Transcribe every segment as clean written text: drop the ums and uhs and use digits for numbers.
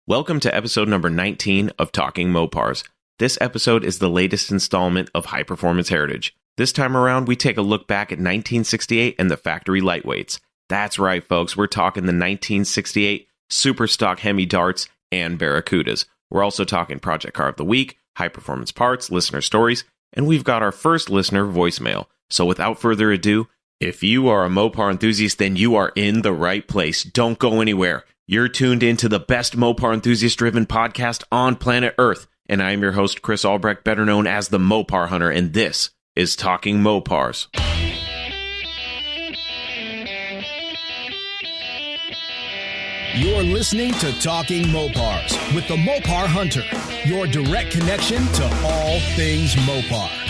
Welcome to episode number 19 of Talking Mopars. This episode is the latest installment of High Performance Heritage. This time around, we take a look back at 1968 and the factory lightweights. That's right, folks, we're talking the 1968 super stock Hemi darts and Barracudas. We're also talking Project Car of the Week, high performance parts, listener stories, and we've got our first listener voicemail. So without further ado, if you are a Mopar enthusiast, then you are in the right place. Don't go anywhere. You're tuned into the best Mopar enthusiast-driven podcast on planet Earth, and I am your host, Chris Albrecht, better known as the Mopar Hunter, and this is Talking Mopars. You're listening to Talking Mopars with the Mopar Hunter, your direct connection to all things Mopar.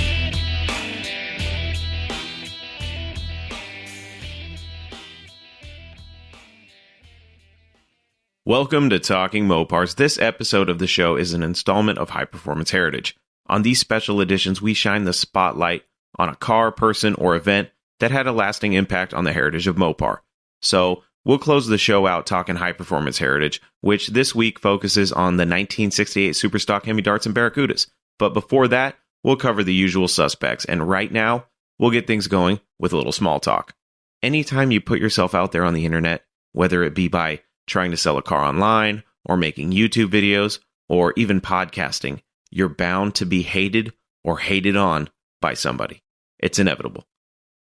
Welcome to Talking Mopars. This episode of the show is an installment of High Performance Heritage. On these special editions, we shine the spotlight on a car, person, or event that had a lasting impact on the heritage of Mopar. So, we'll close the show out talking High Performance Heritage, which this week focuses on the 1968 Superstock Hemi darts and Barracudas. But before that, we'll cover the usual suspects, and right now, we'll get things going with a little small talk. Anytime you put yourself out there on the internet, whether it be by trying to sell a car online, or making YouTube videos, or even podcasting, you're bound to be hated or hated on by somebody. It's inevitable.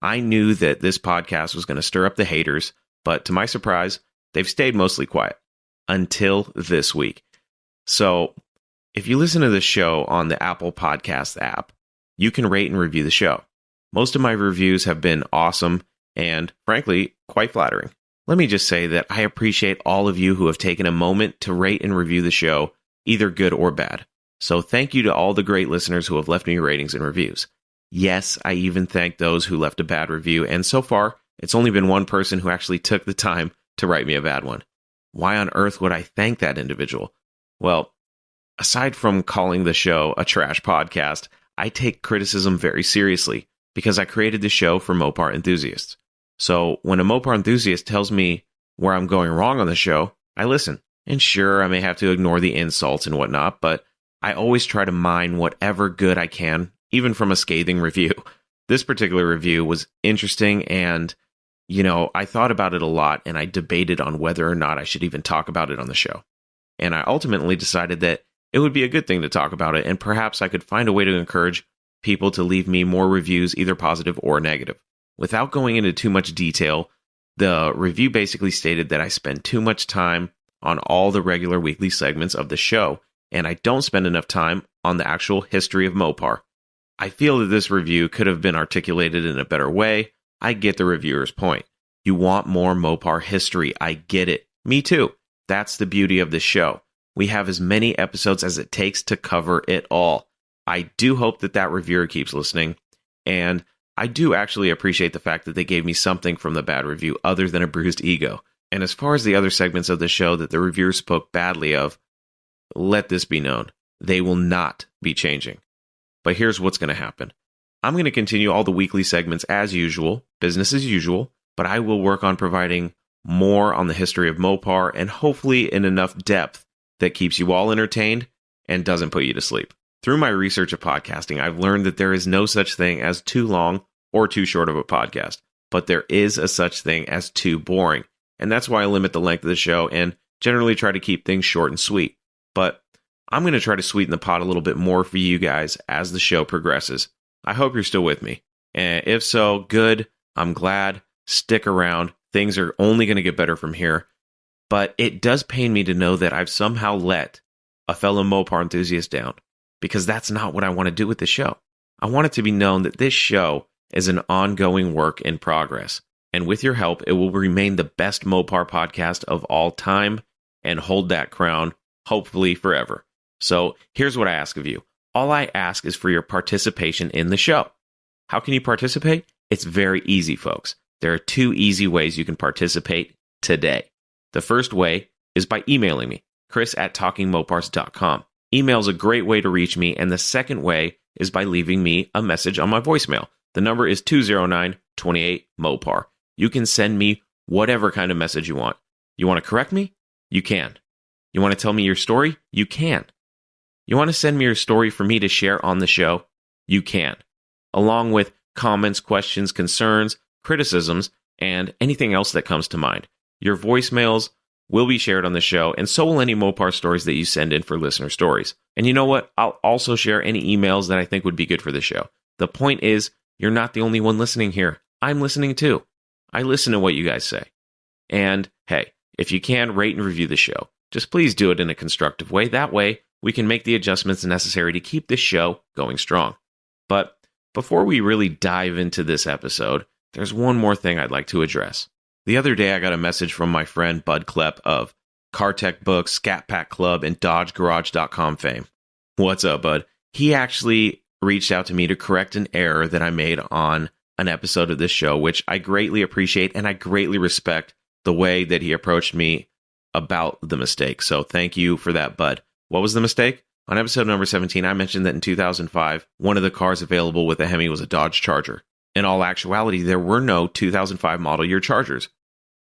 I knew that this podcast was going to stir up the haters, but to my surprise, they've stayed mostly quiet until this week. So, if you listen to the show on the Apple Podcast app, you can rate and review the show. Most of my reviews have been awesome and, frankly, quite flattering. Let me just say that I appreciate all of you who have taken a moment to rate and review the show, either good or bad. So thank you to all the great listeners who have left me ratings and reviews. Yes, I even thank those who left a bad review, and so far, it's only been one person who actually took the time to write me a bad one. Why on earth would I thank that individual? Well, aside from calling the show a trash podcast, I take criticism very seriously because I created the show for Mopar enthusiasts. So when a Mopar enthusiast tells me where I'm going wrong on the show, I listen. And sure, I may have to ignore the insults and whatnot, but I always try to mine whatever good I can, even from a scathing review. This particular review was interesting and, I thought about it a lot and I debated on whether or not I should even talk about it on the show. And I ultimately decided that it would be a good thing to talk about it and perhaps I could find a way to encourage people to leave me more reviews, either positive or negative. Without going into too much detail, the review basically stated that I spend too much time on all the regular weekly segments of the show, and I don't spend enough time on the actual history of Mopar. I feel that this review could have been articulated in a better way. I get the reviewer's point. You want more Mopar history. I get it. Me too. That's the beauty of this show. We have as many episodes as it takes to cover it all. I do hope that reviewer keeps listening, and I do actually appreciate the fact that they gave me something from the bad review other than a bruised ego. And as far as the other segments of the show that the reviewers spoke badly of, let this be known. They will not be changing. But here's what's going to happen. I'm going to continue all the weekly segments as usual, business as usual, but I will work on providing more on the history of Mopar and hopefully in enough depth that keeps you all entertained and doesn't put you to sleep. Through my research of podcasting, I've learned that there is no such thing as too long or too short of a podcast, but there is a such thing as too boring. And that's why I limit the length of the show and generally try to keep things short and sweet. But I'm going to try to sweeten the pot a little bit more for you guys as the show progresses. I hope you're still with me. And if so, good. I'm glad. Stick around. Things are only going to get better from here. But it does pain me to know that I've somehow let a fellow Mopar enthusiast down, because that's not what I want to do with the show. I want it to be known that this show is an ongoing work in progress. And with your help, it will remain the best Mopar podcast of all time and hold that crown, hopefully forever. So here's what I ask of you. All I ask is for your participation in the show. How can you participate? It's very easy, folks. There are two easy ways you can participate today. The first way is by emailing me, chris@talkingmopars.com. Email is a great way to reach me, and the second way is by leaving me a message on my voicemail. The number is 209-28-MOPAR. You can send me whatever kind of message you want. You want to correct me? You can. You want to tell me your story? You can. You want to send me your story for me to share on the show? You can. Along with comments, questions, concerns, criticisms, and anything else that comes to mind. Your voicemails will be shared on the show, and so will any Mopar stories that you send in for listener stories. And you know what? I'll also share any emails that I think would be good for the show. The point is, you're not the only one listening here. I'm listening too. I listen to what you guys say. And hey, if you can, rate and review the show. Just please do it in a constructive way. That way, we can make the adjustments necessary to keep this show going strong. But before we really dive into this episode, there's one more thing I'd like to address. The other day, I got a message from my friend Bud Klepp of Car Tech Books, Scat Pack Club, and DodgeGarage.com fame. What's up, Bud? He actually reached out to me to correct an error that I made on an episode of this show, which I greatly appreciate, and I greatly respect the way that he approached me about the mistake. So thank you for that, Bud. What was the mistake? On episode number 17, I mentioned that in 2005, one of the cars available with a Hemi was a Dodge Charger. In all actuality, there were no 2005 model year Chargers.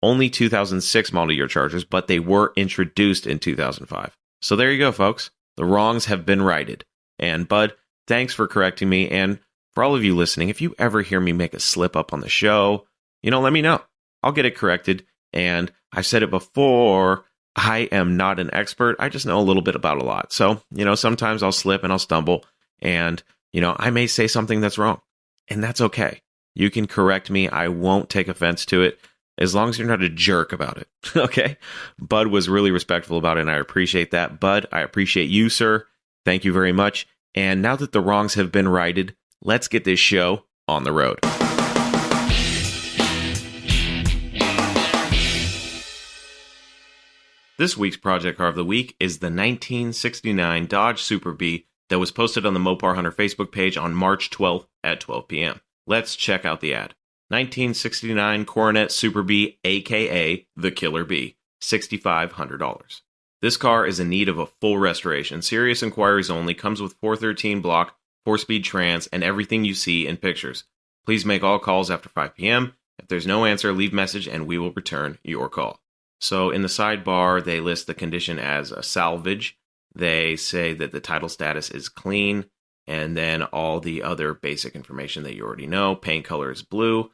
Only 2006 model year Chargers, but they were introduced in 2005. So there you go, folks. The wrongs have been righted. And Bud, thanks for correcting me. And for all of you listening, if you ever hear me make a slip up on the show, let me know. I'll get it corrected. And I've said it before, I am not an expert. I just know a little bit about a lot. So, sometimes I'll slip and I'll stumble. And, I may say something that's wrong. And that's okay. You can correct me. I won't take offense to it, as long as you're not a jerk about it. Okay? Bud was really respectful about it, and I appreciate that. Bud, I appreciate you, sir. Thank you very much. And now that the wrongs have been righted, let's get this show on the road. This week's project car of the week is the 1969 Dodge Super Bee that was posted on the Mopar Hunter Facebook page on March 12th at 12 p.m. Let's check out the ad. 1969 Coronet Super Bee, aka the Killer Bee, $6,500. This car is in need of a full restoration. Serious inquiries only. Comes with 413 block, 4-speed trans, and everything you see in pictures. Please make all calls after 5 p.m. If there's no answer, leave message and we will return your call. So in the sidebar, they list the condition as a salvage. They say that the title status is clean, and then all the other basic information that you already know. Paint color is blue.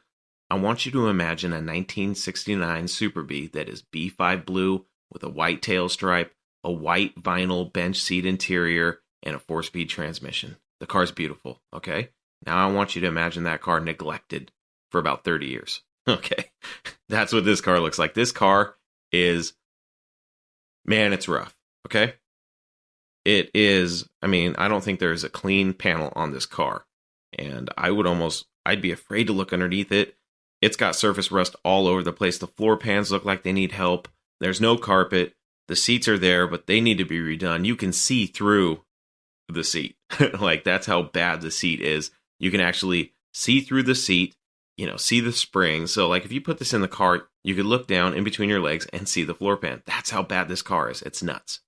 I want you to imagine a 1969 Super Bee that is B5 blue with a white tail stripe, a white vinyl bench seat interior, and a 4-speed transmission. The car's beautiful, okay? Now I want you to imagine that car neglected for about 30 years. Okay, that's what this car looks like. This car is, man, it's rough, okay? It is, I don't think there's a clean panel on this car. And I'd be afraid to look underneath it. It's got surface rust all over the place. The floor pans look like they need help. There's no carpet. The seats are there, but they need to be redone. You can see through the seat. Like, that's how bad the seat is. You can actually see through the seat, see the springs. So, like, if you put this in the car, you could look down in between your legs and see the floor pan. That's how bad this car is. It's nuts.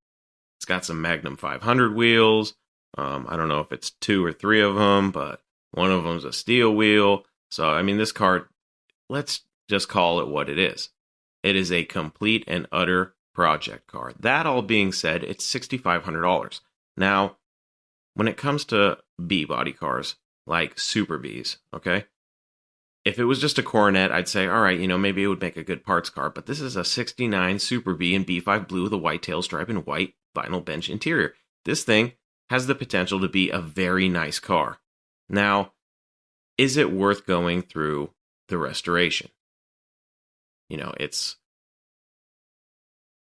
It's got some Magnum 500 wheels. I don't know if it's 2 or 3 of them, but one of them's a steel wheel. So, this car, let's just call it what it is. It is a complete and utter project car. That all being said, it's $6,500. Now, when it comes to B body cars, like Super Bees, okay? If it was just a Coronet, I'd say, all right, maybe it would make a good parts car. But this is a 69 Super Bee in B5 blue with a white tail stripe and white vinyl bench interior. This thing has the potential to be a very nice car. Now, is it worth going through the restoration? It's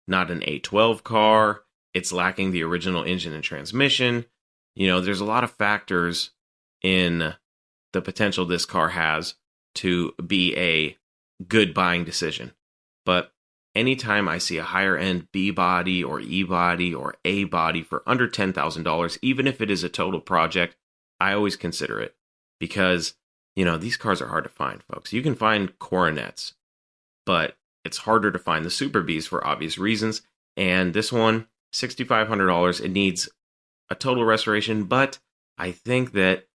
not an 812 car. It's lacking the original engine and transmission. There's a lot of factors in the potential this car has to be a good buying decision. But anytime I see a higher end B body or E body or A body for under $10,000, even if it is a total project, I always consider it. Because, these cars are hard to find, folks. You can find Coronets, but it's harder to find the Super Bees for obvious reasons. And this one, $6,500, it needs a total restoration. But I think that,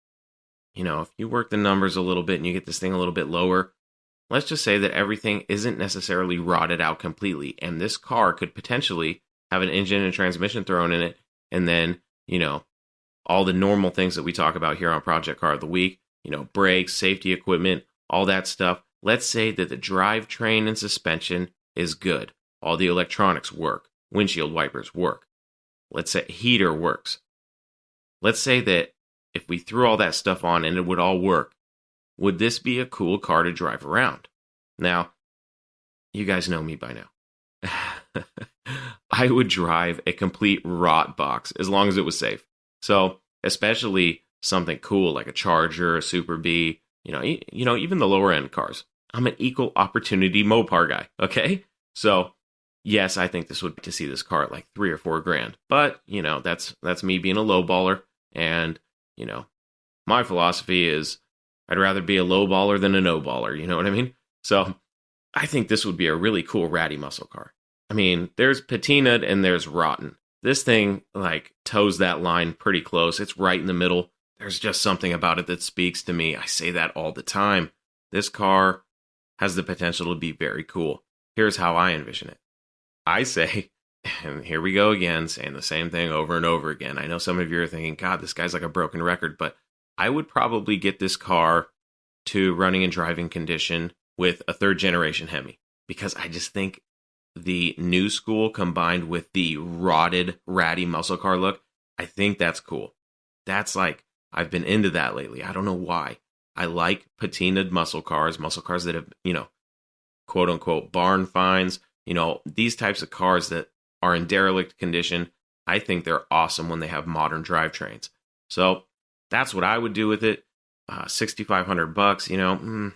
if you work the numbers a little bit and you get this thing a little bit lower, let's just say that everything isn't necessarily rotted out completely. And this car could potentially have an engine and transmission thrown in it, and then, all the normal things that we talk about here on Project Car of the Week, brakes, safety equipment, all that stuff. Let's say that the drivetrain and suspension is good. All the electronics work. Windshield wipers work. Let's say heater works. Let's say that if we threw all that stuff on and it would all work, would this be a cool car to drive around? Now, you guys know me by now. I would drive a complete rot box as long as it was safe. So, especially something cool like a Charger, a Super B, even the lower end cars. I'm an equal opportunity Mopar guy, okay? So, yes, I think this would be to see this car at like $3 or $4 grand. But, that's me being a lowballer. And, my philosophy is I'd rather be a lowballer than a no-baller, you know what I mean? So, I think this would be a really cool ratty muscle car. I mean, there's patinaed and there's rotten. This thing, toes that line pretty close. It's right in the middle. There's just something about it that speaks to me. I say that all the time. This car has the potential to be very cool. Here's how I envision it. I say, and here we go again, saying the same thing over and over again. I know some of you are thinking, God, this guy's like a broken record, but I would probably get this car to running and driving condition with a 3rd generation Hemi, because I just think the new school combined with the rotted, ratty muscle car look, I think that's cool. That's I've been into that lately. I don't know why. I like patinaed muscle cars that have, quote unquote, barn finds, these types of cars that are in derelict condition. I think they're awesome when they have modern drivetrains. So that's what I would do with it. $6,500,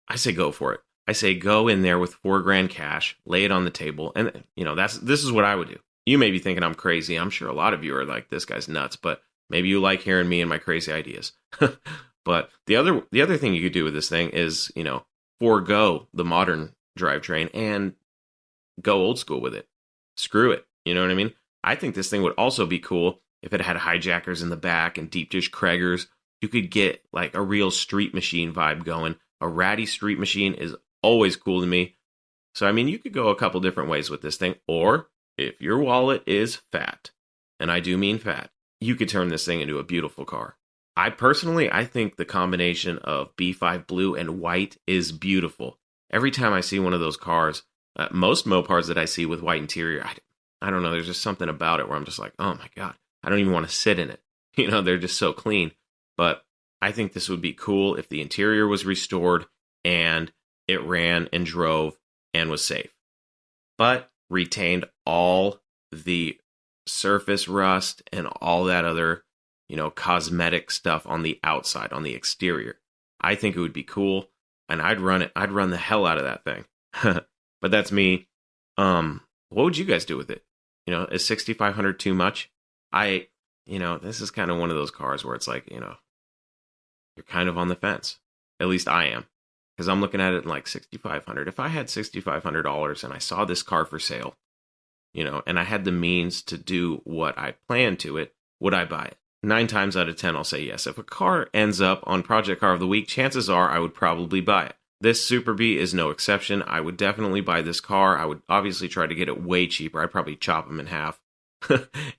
I say go for it. I say go in there with $4 grand cash, lay it on the table, and this is what I would do. You may be thinking I'm crazy. I'm sure a lot of you are like, this guy's nuts, but maybe you like hearing me and my crazy ideas. But the other thing you could do with this thing is, forego the modern drivetrain and go old school with it. Screw it. You know what I mean? I think this thing would also be cool if it had hijackers in the back and deep dish Kraggers. You could get a real street machine vibe going. A ratty street machine is always cool to me. So, you could go a couple different ways with this thing. Or, if your wallet is fat, and I do mean fat, you could turn this thing into a beautiful car. I think the combination of B5 blue and white is beautiful. Every time I see one of those cars, most Mopars that I see with white interior, I don't know, there's just something about it where I'm just like, oh my God, I don't even want to sit in it. They're just so clean. But I think this would be cool if the interior was restored and it ran and drove and was safe, but retained all the surface rust and all that other, cosmetic stuff on the outside, on the exterior. I think it would be cool, and I'd run it. I'd run the hell out of that thing. But that's me. What would you guys do with it? Is $6,500 too much? This is kind of one of those cars where it's you're kind of on the fence. At least I am. Because I'm looking at it like $6,500. If I had $6,500 and I saw this car for sale, and I had the means to do what I planned to it, would I buy it? 9 times out of 10, I'll say yes. If a car ends up on Project Car of the Week, chances are I would probably buy it. This Super B is no exception. I would definitely buy this car. I would obviously try to get it way cheaper. I'd probably chop them in half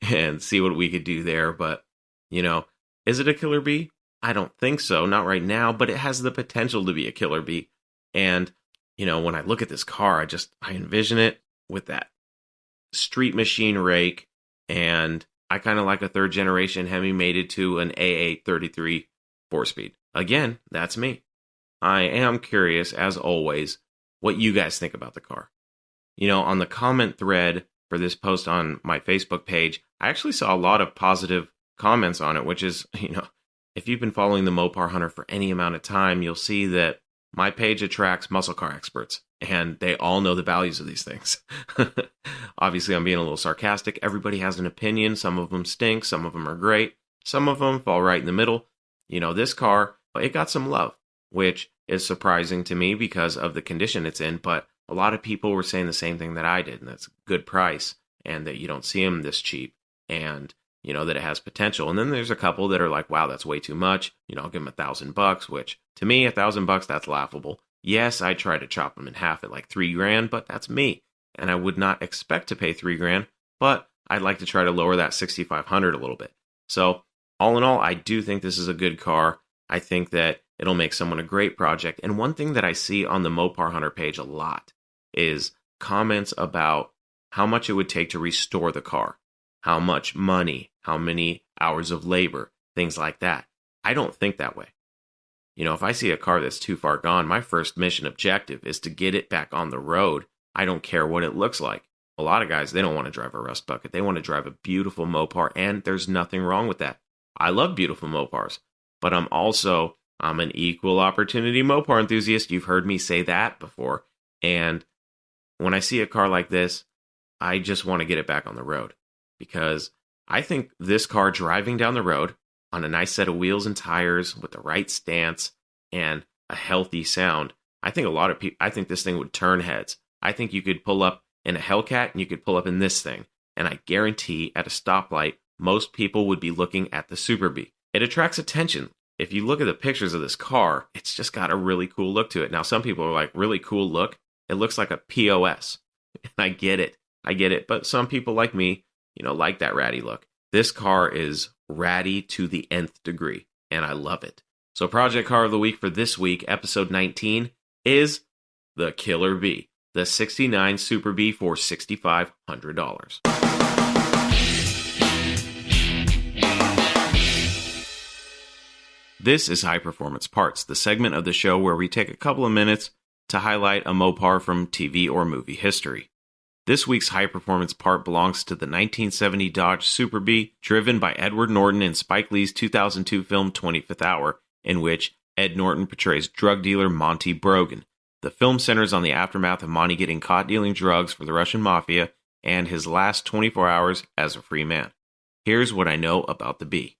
and see what we could do there. But, is it a killer B? I don't think so. Not right now, but it has the potential to be a killer bee. And, when I look at this car, I envision it with that street machine rake. And I kind of like a 3rd generation Hemi mated to an A833 4-speed. Again, that's me. I am curious, as always, what you guys think about the car. On the comment thread for this post on my Facebook page, I actually saw a lot of positive comments on it, which is, if you've been following the Mopar Hunter for any amount of time, you'll see that my page attracts muscle car experts, and they all know the values of these things. Obviously, I'm being a little sarcastic. Everybody has an opinion. Some of them stink. Some of them are great. Some of them fall right in the middle. This car, it got some love, which is surprising to me because of the condition it's in. But a lot of people were saying the same thing that I did, and that's a good price, and that you don't see them this cheap, and that it has potential. And then there's a couple that are like, wow, that's way too much. I'll give them $1,000, which to me, $1,000, that's laughable. Yes, I try to chop them in half at like $3 grand, but that's me. and I would not expect to pay $3,000, but I'd like to try to lower that $6,500 a little bit. So all in all, I do think this is a good car. I think that it'll make someone a great project. And one thing that I see on the Mopar Hunter page a lot is comments about how much it would take to restore the car, how much money, how many hours of labor, things like that. I don't think that way. You know, if I see a car that's too far gone, my first mission objective is to get it back on the road. I don't care what it looks like. A lot of guys, they don't want to drive a rust bucket. They want to drive a beautiful Mopar, and there's nothing wrong with that. I love beautiful Mopars, but I'm an equal opportunity Mopar enthusiast. You've heard me say that before. And when I see a car like this, I just want to get it back on the road, because I think this car driving down the road on a nice set of wheels and tires with the right stance and a healthy sound, I think I think this thing would turn heads. I think you could pull up in a Hellcat and you could pull up in this thing, and I guarantee at a stoplight, most people would be looking at the Super Bee. It attracts attention. If you look at the pictures of this car, it's just got a really cool look to it. Now, some people are like, really cool look? It looks like a POS. And I get it. But some people like me, like that ratty look. This car is ratty to the nth degree, and I love it. So Project Car of the Week for this week, episode 19, is the Killer Bee, the 69 Super Bee for $6,500. This is High Performance Parts, the segment of the show where we take a couple of minutes to highlight a Mopar from TV or movie history. This week's high performance part belongs to the 1970 Dodge Super Bee, driven by Edward Norton in Spike Lee's 2002 film 25th Hour, in which Ed Norton portrays drug dealer Monty Brogan. The film centers on the aftermath of Monty getting caught dealing drugs for the Russian mafia and his last 24 hours as a free man. Here's what I know about the Bee.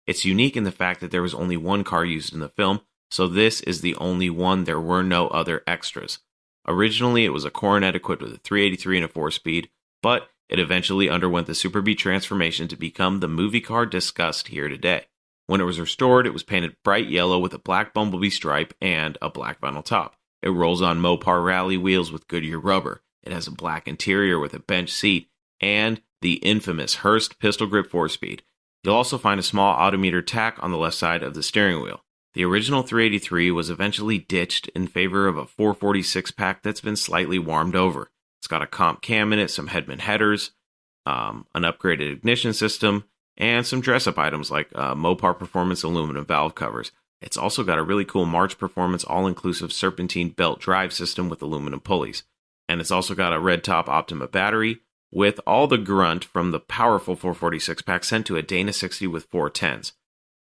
It's unique in the fact that there was only one car used in the film, so this is the only one. There were no other extras. Originally, it was a Coronet equipped with a 383 and a 4-speed, but it eventually underwent the Super Bee transformation to become the movie car discussed here today. When it was restored, it was painted bright yellow with a black bumblebee stripe and a black vinyl top. It rolls on Mopar rally wheels with Goodyear rubber. It has a black interior with a bench seat and the infamous Hurst pistol grip 4-speed. You'll also find a small odometer tack on the left side of the steering wheel. The original 383 was eventually ditched in favor of a 446 pack that's been slightly warmed over. It's got a comp cam in it, some Hedman headers, an upgraded ignition system, and some dress-up items like Mopar Performance aluminum valve covers. It's also got a really cool March Performance all-inclusive serpentine belt drive system with aluminum pulleys. And it's also got a red top Optima battery with all the grunt from the powerful 446 pack sent to a Dana 60 with 410s.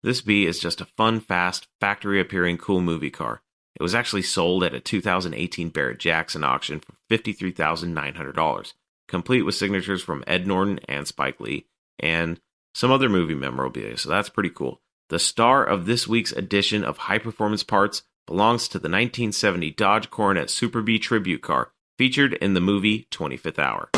This Bee is just a fun, fast, factory-appearing cool movie car. It was actually sold at a 2018 Barrett-Jackson auction for $53,900, complete with signatures from Ed Norton and Spike Lee, and some other movie memorabilia, so that's pretty cool. The star of this week's edition of High Performance Parts belongs to the 1970 Dodge Coronet Super Bee tribute car, featured in the movie 25th Hour.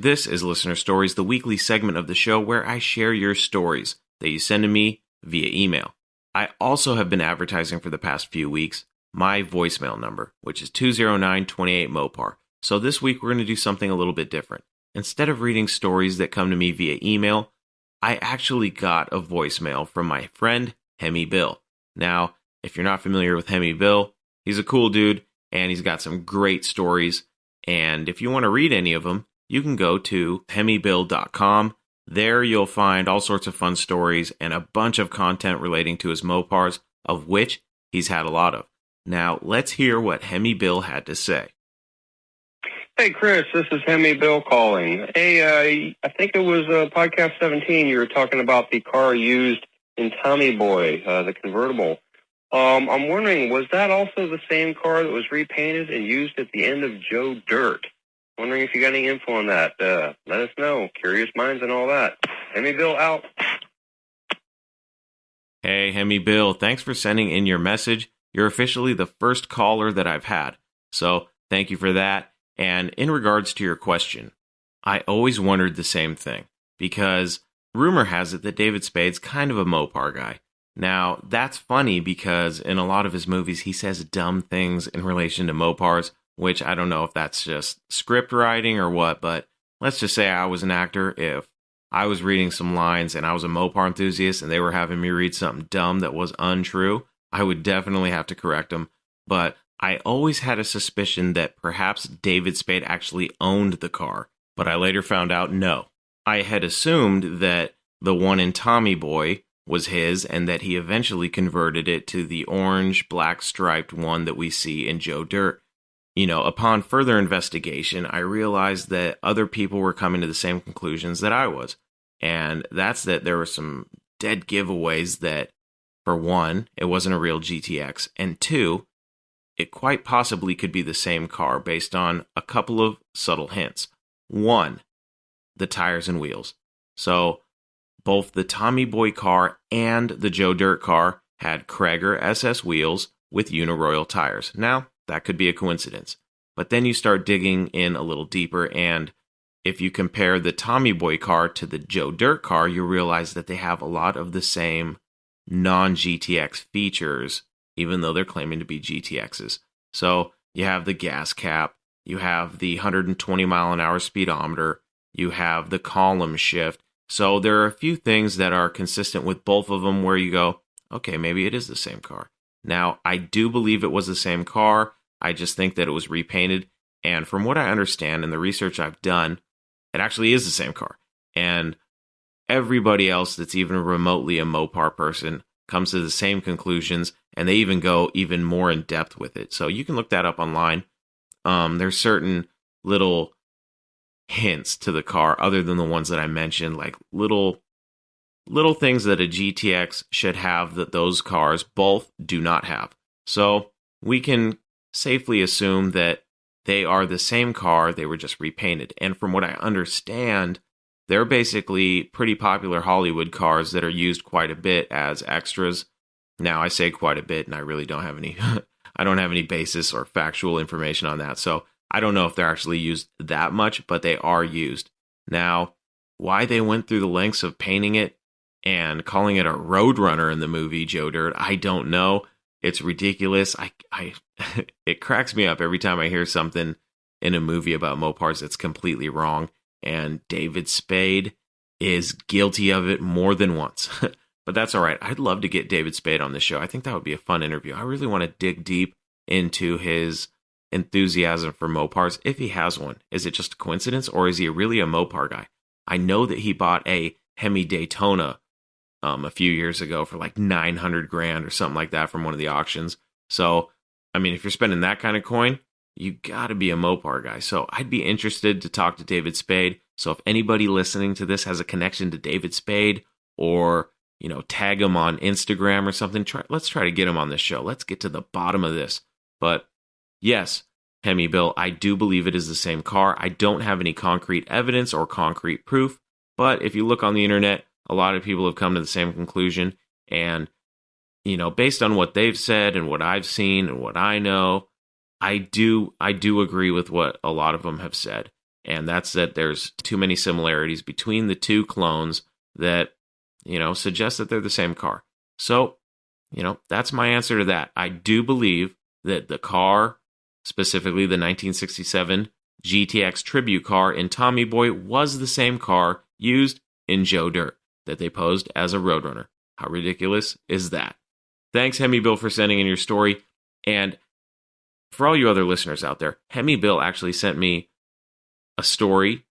This is Listener Stories, the weekly segment of the show where I share your stories that you send to me via email. I also have been advertising for the past few weeks my voicemail number, which is 209-28-MOPAR. So this week we're going to do something a little bit different. Instead of reading stories that come to me via email, I actually got a voicemail from my friend Hemi Bill. Now, if you're not familiar with Hemi Bill, he's a cool dude and he's got some great stories. And if you want to read any of them, you can go to hemibill.com. There you'll find all sorts of fun stories and a bunch of content relating to his Mopars, of which he's had a lot of. Now, let's hear what Hemi Bill had to say. Hey, Chris, this is Hemi Bill calling. Hey, I think it was podcast 17. You were talking about the car used in Tommy Boy, the convertible. I'm wondering, was that also the same car that was repainted and used at the end of Joe Dirt? Wondering if you got any info on that. Let us know. Curious minds and all that. Hemi Bill out. Hey, Hemi Bill, thanks for sending in your message. You're officially the first caller that I've had. So thank you for that. And in regards to your question, I always wondered the same thing, because rumor has it that David Spade's kind of a Mopar guy. Now, that's funny because in a lot of his movies, he says dumb things in relation to Mopars, which I don't know if that's just script writing or what, but let's just say I was an actor. If I was reading some lines and I was a Mopar enthusiast and they were having me read something dumb that was untrue, I would definitely have to correct them. But I always had a suspicion that perhaps David Spade actually owned the car, but I later found out no. I had assumed that the one in Tommy Boy was his and that he eventually converted it to the orange black striped one that we see in Joe Dirt. Upon further investigation, I realized that other people were coming to the same conclusions that I was. And that's that there were some dead giveaways that, for one, it wasn't a real GTX, and two, it quite possibly could be the same car based on a couple of subtle hints. One, the tires and wheels. So, both the Tommy Boy car and the Joe Dirt car had Krager SS wheels with Uniroyal tires. Now, that could be a coincidence. But then you start digging in a little deeper, and if you compare the Tommy Boy car to the Joe Dirt car, you realize that they have a lot of the same non-GTX features, even though they're claiming to be GTXs. So you have the gas cap, you have the 120 mile an hour speedometer, you have the column shift. So there are a few things that are consistent with both of them where you go, okay, maybe it is the same car. Now, I do believe it was the same car. I just think that it was repainted. And from what I understand and the research I've done, it actually is the same car. And everybody else that's even remotely a Mopar person comes to the same conclusions, and they even go even more in depth with it. So you can look that up online. There's certain little hints to the car other than the ones that I mentioned, like little things that a GTX should have that those cars both do not have. So we can safely assume that they are the same car, they were just repainted. And from what I understand, they're basically pretty popular Hollywood cars that are used quite a bit as extras. Now, I say quite a bit, and I really don't have any I don't have any basis or factual information on that. So I don't know if they're actually used that much, but they are used. Now, why they went through the lengths of painting it and calling it a Roadrunner in the movie Joe Dirt, I don't know. It's ridiculous. It cracks me up every time I hear something in a movie about Mopars that's completely wrong. And David Spade is guilty of it more than once. But that's all right. I'd love to get David Spade on the show. I think that would be a fun interview. I really want to dig deep into his enthusiasm for Mopars, if he has one. Is it just a coincidence, or is he really a Mopar guy? I know that he bought a Hemi Daytona a few years ago for like $900,000 or something like that from one of the auctions. So, I mean, if you're spending that kind of coin, you gotta be a Mopar guy. So I'd be interested to talk to David Spade. So if anybody listening to this has a connection to David Spade, or, tag him on Instagram or something, let's try to get him on this show. Let's get to the bottom of this. But yes, Hemi Bill, I do believe it is the same car. I don't have any concrete evidence or concrete proof, but if you look on the internet, a lot of people have come to the same conclusion. And, based on what they've said and what I've seen and what I know, I do agree with what a lot of them have said. And that's that there's too many similarities between the two clones that, suggest that they're the same car. So, that's my answer to that. I do believe that the car, specifically the 1967 GTX tribute car in Tommy Boy, was the same car used in Joe Dirt that they posed as a Roadrunner. How ridiculous is that? Thanks, Hemi Bill, for sending in your story. And for all you other listeners out there, Hemi Bill actually sent me a story,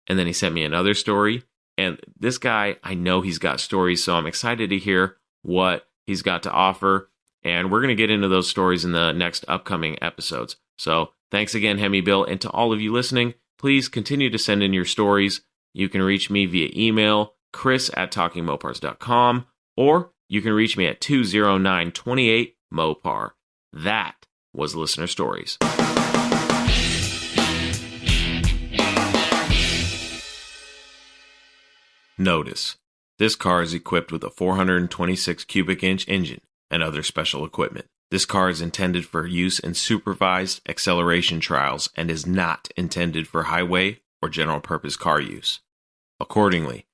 and then he sent me another story. And this guy, I know he's got stories, so I'm excited to hear what he's got to offer. And we're going to get into those stories in the next upcoming episodes. So thanks again, Hemi Bill. And to all of you listening, please continue to send in your stories. You can reach me via email, chris@talkingmopars.com, or you can reach me at 20928-MOPAR. That was Listener Stories. Notice, this car is equipped with a 426 cubic inch engine and other special equipment. This car is intended for use in supervised acceleration trials and is not intended for highway or general purpose car use. Accordingly,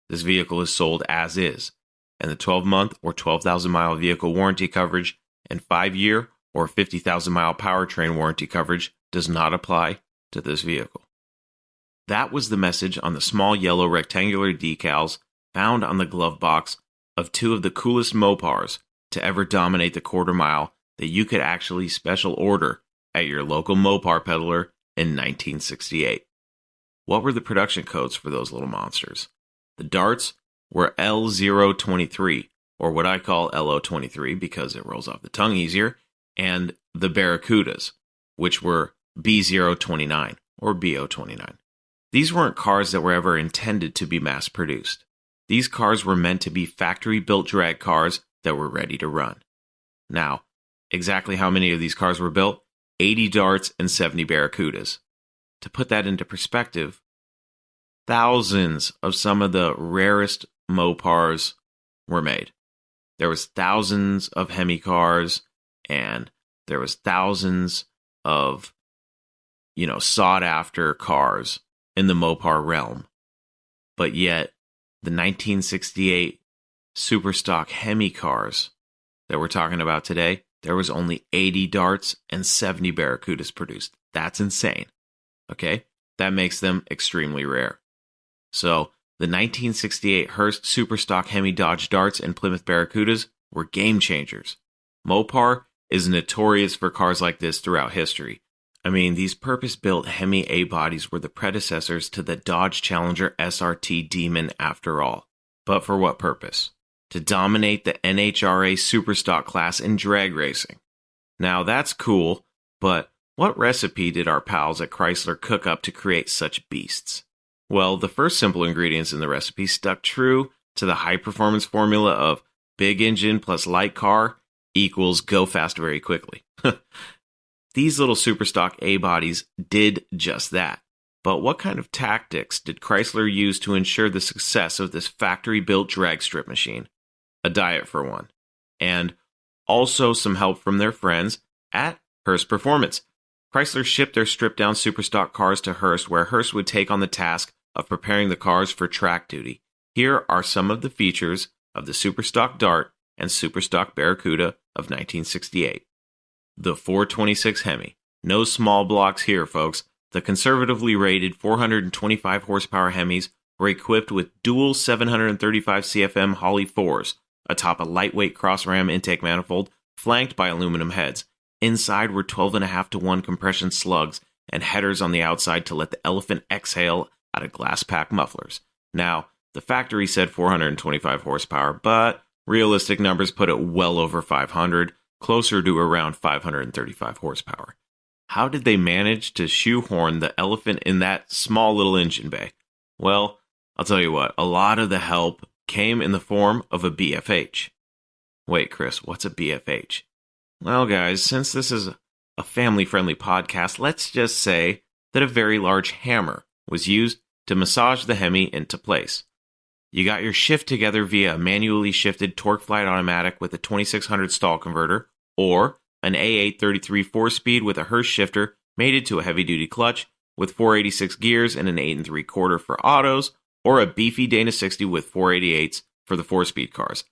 this vehicle is sold as is, and the 12-month or 12,000-mile vehicle warranty coverage and 5-year or 50,000-mile powertrain warranty coverage does not apply to this vehicle. That was the message on the small yellow rectangular decals found on the glove box of two of the coolest Mopars to ever dominate the quarter mile that you could actually special order at your local Mopar peddler in 1968. What were the production codes for those little monsters? The darts were L023, or what I call LO23 because it rolls off the tongue easier, and the Barracudas, which were B029 or BO29. These weren't cars that were ever intended to be mass-produced. These cars were meant to be factory-built drag cars that were ready to run. Now, exactly how many of these cars were built? 80 darts and 70 Barracudas. To put that into perspective, thousands of some of the rarest Mopars were made. There was thousands of Hemi cars, and there was thousands of, sought-after cars in the Mopar realm. But yet, the 1968 Superstock Hemi cars that we're talking about today, there was only 80 darts and 70 Barracudas produced. That's insane. Okay? That makes them extremely rare. So, the 1968 Hurst Superstock Hemi Dodge Darts and Plymouth Barracudas were game changers. Mopar is notorious for cars like this throughout history. I mean, these purpose-built Hemi A-bodies were the predecessors to the Dodge Challenger SRT Demon after all. But for what purpose? To dominate the NHRA Superstock class in drag racing. Now that's cool, but what recipe did our pals at Chrysler cook up to create such beasts? Well, the first simple ingredients in the recipe stuck true to the high-performance formula of big engine plus light car equals go fast very quickly. These little Superstock A-bodies did just that. But what kind of tactics did Chrysler use to ensure the success of this factory-built drag strip machine? A diet for one. And also some help from their friends at Hurst Performance. Chrysler shipped their stripped-down Superstock cars to Hurst, where Hurst would take on the task of preparing the cars for track duty. Here are some of the features of the Superstock Dart and Superstock Barracuda of 1968. The 426 Hemi. No small blocks here, folks. The conservatively rated 425 horsepower Hemis were equipped with dual 735 CFM Holley 4s atop a lightweight cross-ram intake manifold flanked by aluminum heads. Inside were 12.5-to-1 compression slugs and headers on the outside to let the elephant exhale out of glass-pack mufflers. Now, the factory said 425 horsepower, but realistic numbers put it well over 500, closer to around 535 horsepower. How did they manage to shoehorn the elephant in that small little engine bay? Well, I'll tell you what, a lot of the help came in the form of a BFH. Wait, Chris, what's a BFH? Well, guys, since this is a family-friendly podcast, let's just say that a very large hammer was used to massage the Hemi into place. You got your shift together via a manually shifted torque flight automatic with a 2600 stall converter, or an A833 4-speed with a Hurst shifter mated to a heavy-duty clutch with 486 gears and an 8 3/4 for autos, or a beefy Dana 60 with 488s for the 4-speed cars.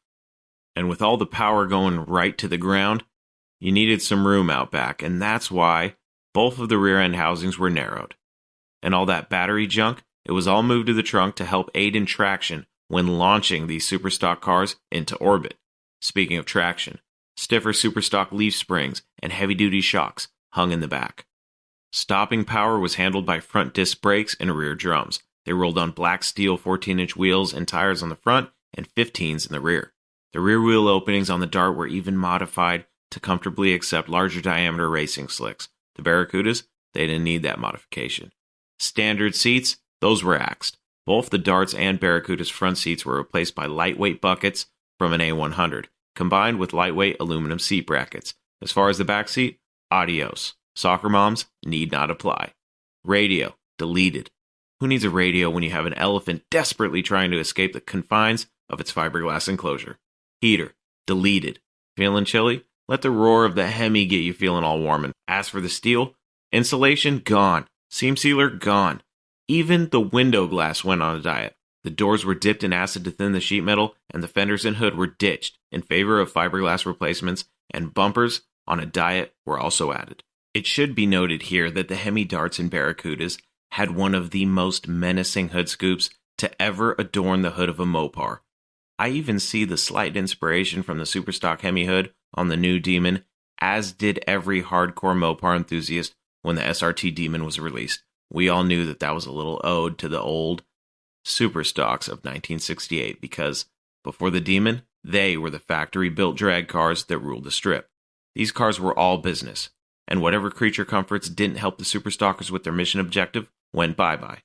And with all the power going right to the ground, you needed some room out back, and that's why both of the rear-end housings were narrowed. And all that battery junk, it was all moved to the trunk to help aid in traction when launching these Superstock cars into orbit. Speaking of traction, stiffer Superstock leaf springs and heavy-duty shocks hung in the back. Stopping power was handled by front disc brakes and rear drums. They rolled on black steel 14-inch wheels and tires on the front and 15s in the rear. The rear wheel openings on the Dart were even modified to comfortably accept larger diameter racing slicks. The Barracudas, they didn't need that modification. Standard seats, those were axed. Both the Darts and Barracuda's front seats were replaced by lightweight buckets from an A100, combined with lightweight aluminum seat brackets. As far as the back seat, adios. Soccer moms need not apply. Radio, deleted. Who needs a radio when you have an elephant desperately trying to escape the confines of its fiberglass enclosure? Heater, deleted. Feeling chilly? Let the roar of the Hemi get you feeling all warm. And as for the steel, insulation, gone. Seam sealer, gone. Even the window glass went on a diet. The doors were dipped in acid to thin the sheet metal, and the fenders and hood were ditched in favor of fiberglass replacements, and bumpers on a diet were also added. It should be noted here that the Hemi Darts and Barracudas had one of the most menacing hood scoops to ever adorn the hood of a Mopar. I even see the slight inspiration from the Superstock Hemi hood on the new Demon, as did every hardcore Mopar enthusiast when the SRT Demon was released. We all knew that that was a little ode to the old Superstocks of 1968 because before the Demon, they were the factory-built drag cars that ruled the strip. These cars were all business, and whatever creature comforts didn't help the Superstockers with their mission objective went bye-bye.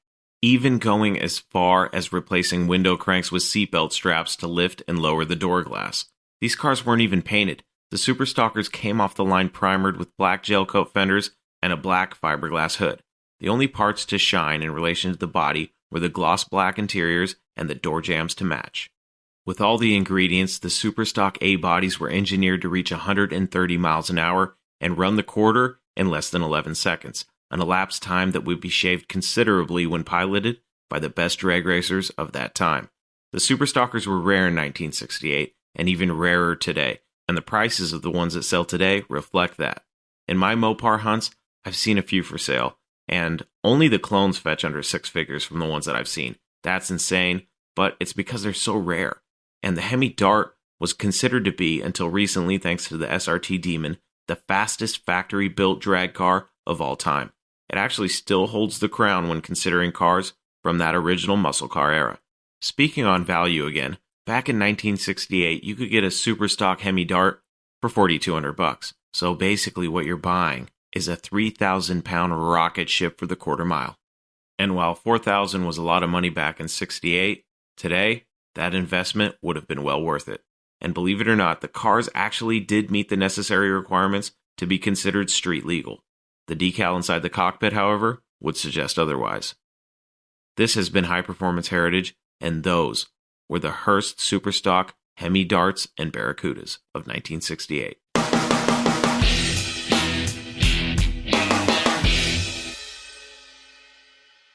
Even going as far as replacing window cranks with seatbelt straps to lift and lower the door glass. These cars weren't even painted. The Superstockers came off the line primered with black gel coat fenders and a black fiberglass hood. The only parts to shine in relation to the body were the gloss black interiors and the door jambs to match. With all the ingredients, the Superstock A bodies were engineered to reach 130 miles an hour and run the quarter in less than 11 seconds, an elapsed time that would be shaved considerably when piloted by the best drag racers of that time. The Superstockers were rare in 1968 and even rarer today, and the prices of the ones that sell today reflect that. In my Mopar hunts, I've seen a few for sale, and only the clones fetch under six figures from the ones that I've seen. That's insane, but it's because they're so rare. And the Hemi Dart was considered to be, until recently thanks to the SRT Demon, the fastest factory-built drag car of all time. It actually still holds the crown when considering cars from that original muscle car era. Speaking on value again, back in 1968, you could get a Superstock Hemi Dart for $4,200. So basically what you're buying is a 3,000-pound rocket ship for the quarter mile. And while $4,000 was a lot of money back in '68, today, that investment would have been well worth it. And believe it or not, the cars actually did meet the necessary requirements to be considered street legal. The decal inside the cockpit, however, would suggest otherwise. This has been High Performance Heritage, and those were the Hurst Superstock Hemi Darts and Barracudas of 1968.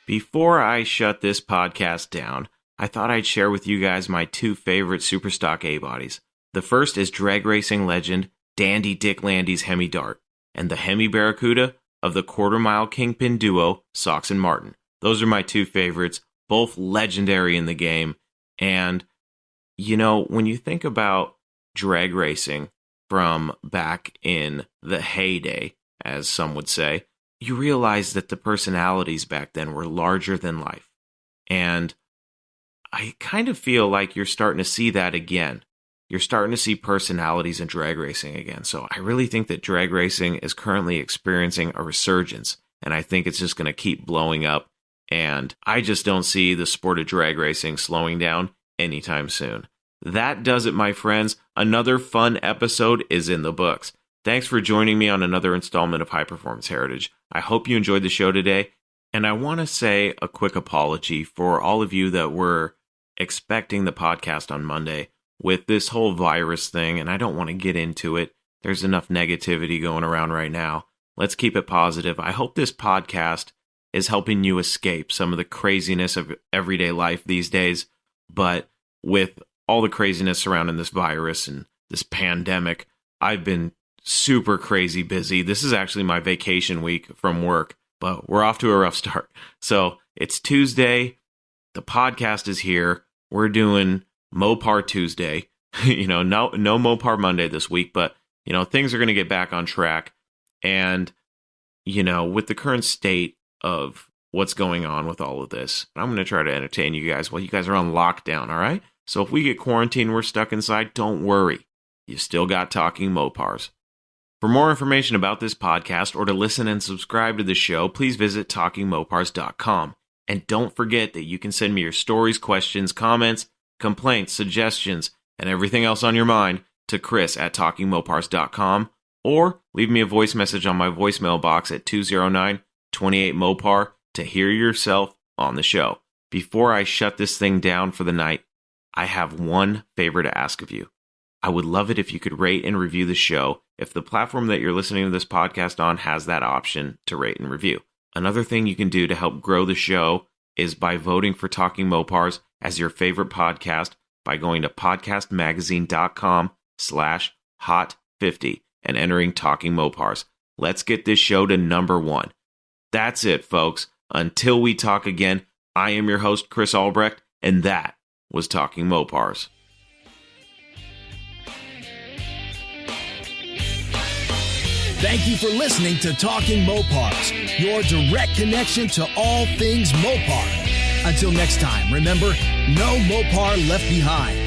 Before I shut this podcast down, I thought I'd share with you guys my two favorite Superstock A-bodies. The first is drag racing legend Dandy Dick Landy's Hemi Dart, and the Hemi Barracuda of the quarter-mile kingpin duo Sox and Martin. Those are my two favorites, both legendary in the game. And, you know, when you think about drag racing from back in the heyday, as some would say, you realize that the personalities back then were larger than life. And I kind of feel like you're starting to see that again. You're starting to see personalities in drag racing again. So I really think that drag racing is currently experiencing a resurgence, and I think it's just going to keep blowing up. And I just don't see the sport of drag racing slowing down anytime soon. That does it, my friends. Another fun episode is in the books. Thanks for joining me on another installment of High Performance Heritage. I hope you enjoyed the show today, and I want to say a quick apology for all of you that were expecting the podcast on Monday with this whole virus thing, and I don't want to get into it. There's enough negativity going around right now. Let's keep it positive. I hope this podcast is helping you escape some of the craziness of everyday life these days, but with all the craziness surrounding this virus and this pandemic, I've been super crazy busy. This is actually my vacation week from work, but we're off to a rough start. So it's Tuesday. The podcast is here. We're doing Mopar Tuesday. No Mopar Monday this week, but things are going to get back on track. And with the current state of what's going on with all of this, I'm going to try to entertain you guys while you guys are on lockdown. All right. So if we get quarantined, we're stuck inside, don't worry. You still got Talking Mopars. For more information about this podcast or to listen and subscribe to the show, please visit TalkingMopars.com. And don't forget that you can send me your stories, questions, comments, complaints, suggestions, and everything else on your mind to Chris at TalkingMopars.com, or leave me a voice message on my voicemail box at 209-28-MOPAR to hear yourself on the show. Before I shut this thing down for the night, I have one favor to ask of you. I would love it if you could rate and review the show if the platform that you're listening to this podcast on has that option to rate and review. Another thing you can do to help grow the show is by voting for Talking Mopars as your favorite podcast by going to podcastmagazine.com/hot50 and entering Talking Mopars. Let's get this show to number 1. That's it, folks. Until we talk again, I am your host, Chris Albrecht, and that was Talking Mopars. Thank you for listening to Talking Mopars, your direct connection to all things Mopar. Until next time, remember, no Mopar left behind.